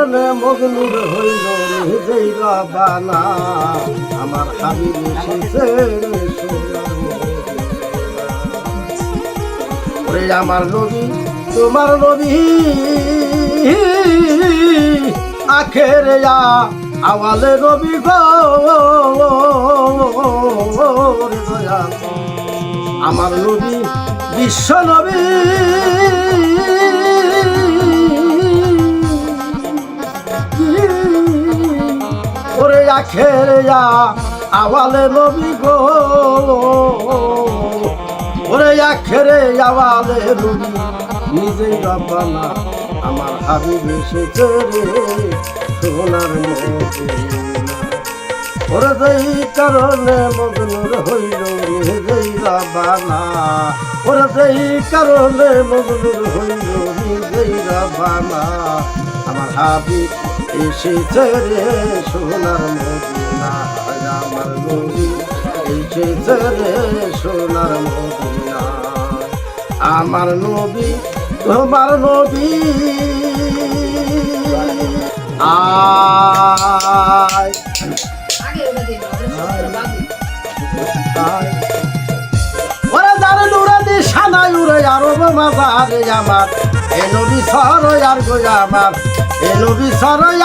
কারণে মজনুর হইল নিজেই রবানা আমার হাবিব এসেছে ওরে আমার নবী তোমার নবী আখেরে আওয়ালে নবী গো আমার নবী বিশ্ব নবী ওরে আখেরে আওয়ালে নবী গো ওরে আখেরে আওয়ালে নবী নিজেই রব্বানা আমার হাবিব এসেছে রে সোনার মদিনা ওরে যেই কারণে মজনুর হইল নিজেই রব্বানা ওরে যেই কারণে মজনুর হইল নিজেই রব্বানা আমার হাবিব এসেছে রে সোনার মদিনা আমার নবী এসেছে রে সোনার মদিনা আমার নবী তোমার নবী আয় ওরে যারে নুরে দি সানাই উড়ে আরব মাজারে আমার এ নবী সরয় আর গো আমার এ নবী সরয়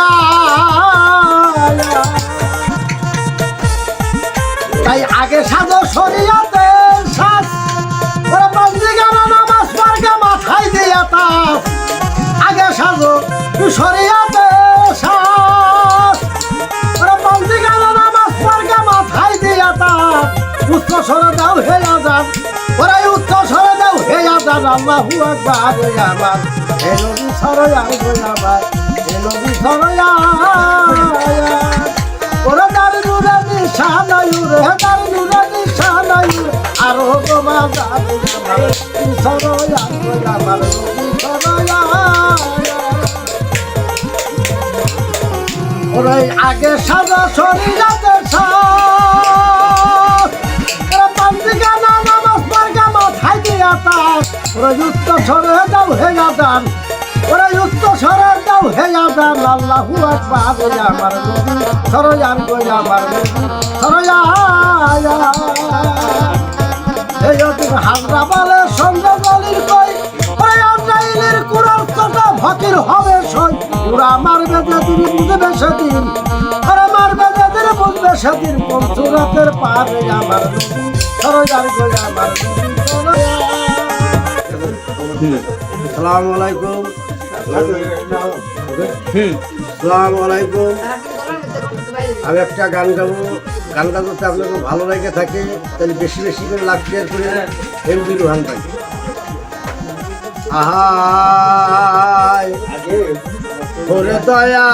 তাই আগে সাজো শরীয়তে সাজ ওরে বন্দি গানা নামাজ পড়কে মাথায় দিয়া তাস আগে সাজো শরীয়তে সাজ ওরে বন্দি গানা নামাজ পড়কে মাথায় দিয়া তাস উচ্চ স্বরে দাও হে আজান ওরে উচ্চ স্বরে দাও হে আজান আল্লাহু আকবার আমার হে নবী সরয়া আমার হে নবী সরয়া ওরে দার নুরে নিশানাই রে দার নুরে নিশানাই আরো তোমা দাদু আমার সরয়া আমার নবী সরয়া ওরে আগে সাজা শরীয়তে সাজ ওরে বন্দি গানা নামাজ পড়কে মাথায় দিয়া তাস ওরে উচ্চ স্বরে দাও হে আজান ওরে উচ্চ স্বরে দাও হে আজান আল্লাহু আকবার আমার নবী সরয়ার গো আমার নবী সরয়া এই ওদের হাজরা বলে সন্ধ্যা গলির কই ওরে আজরাইলের কুরাল কথা ফকির হবে সই ওরা আমার বেদে তিনি বুঝবে সেদিন ওরা আমার বেদে তিনি বুঝবে সেদিন পঞ্চরাতের পারে আমার নবী সরয়ার গো আমার নবী সরয়া আসসালামু আলাইকুম আসসালামু আলাইকুম আমি একটা গান গাবো গান গাতে আপনাকে ভালো লেগে থাকে তাহলে বেশি বেশি করে লাভ শেয়ার করে এমবি রোহান থাকে আহাই ওরে দয়া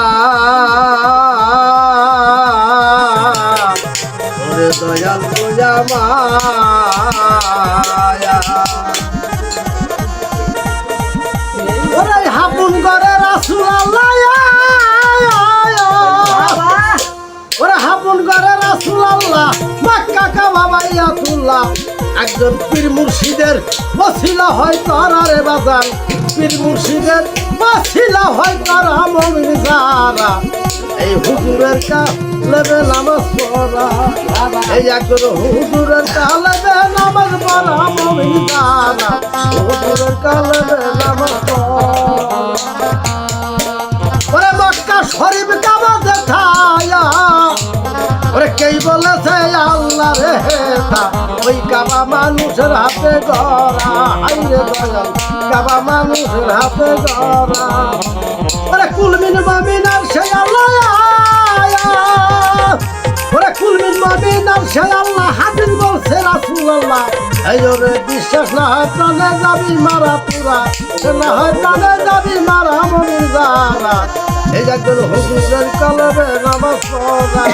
ওরে দয়াল পূজা মায়া ওরে হাপুন করে রাসূল আল্লাহ ওরে হাপুন করে রাসূল আল্লাহ মক্কা কাবা বাইতুল্লাহ একজন পীর মুর্শিদের ওসিলা হয় তারারে বাজান পীর মুর্শিদের ওসিলা হয় তারা মুমিন যারা এই হুজুরের কালেবে নামাজ পড়া এই একজন হুজুরের কালেবে নামাজ পড়া মুমিন যারা হুজুরের কালেবে নামাজ পড়া ওরে মক্কা শরীফ কাবা দেখায়া ওরে কেই বলেছে আল্লাহ রে হেতা ওই কাবা মানুষের হাতে গড়া হাইরে দয়াল কাবা মানুষের হাতে গড়া ওরে কুলমিন মামিনার সেই আল্লাহ ওরে কুলমিন মামিনার সেই আল্লাহ হাদিস বলছে রাসূলুল্লাহ এই ওরে বিশ্বাস না হয় প্রাণে যাবি মারা পুরা না হয় প্রাণে যাবি মারা মমিন যারা এই একজন হুজুরের কলবে নামাজ পড়া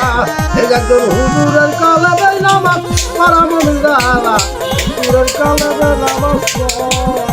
এই একজন হুজুরের কলবে নামাজ পড়া মমিন যারা হুজুরের কলবে নামাজ পড়া